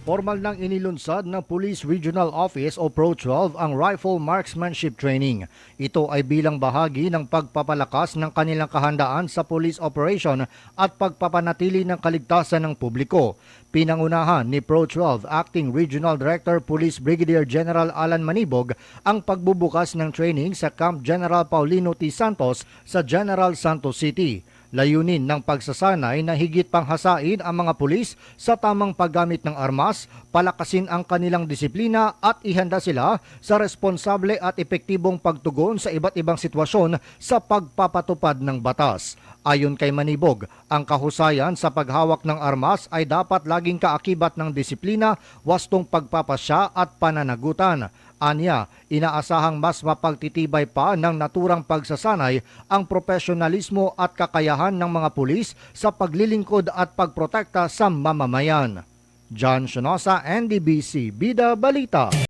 Formal nang inilunsad ng Police Regional Office o Pro-12 ang Rifle Marksmanship Training. Ito ay bilang bahagi ng pagpapalakas ng kanilang kahandaan sa police operation at pagpapanatili ng kaligtasan ng publiko. Pinangunahan ni Pro-12 Acting Regional Director Police Brigadier General Alan Manibog ang pagbubukas ng training sa Camp General Paulino T. Santos sa General Santos City. Layunin ng pagsasanay na higit pang hasain ang mga pulis sa tamang paggamit ng armas, palakasin ang kanilang disiplina at ihanda sila sa responsable at epektibong pagtugon sa iba't ibang sitwasyon sa pagpapatupad ng batas. Ayon kay Manibog, ang kahusayan sa paghawak ng armas ay dapat laging kaakibat ng disiplina, wastong pagpapasya at pananagutan. Anya, inaasahang mas mapagtitibay pa ng naturang pagsasanay ang profesionalismo at kakayahan ng mga pulis sa paglilingkod at pagprotekta sa mamamayan. John Shonosa, NDBC, Bida Balita.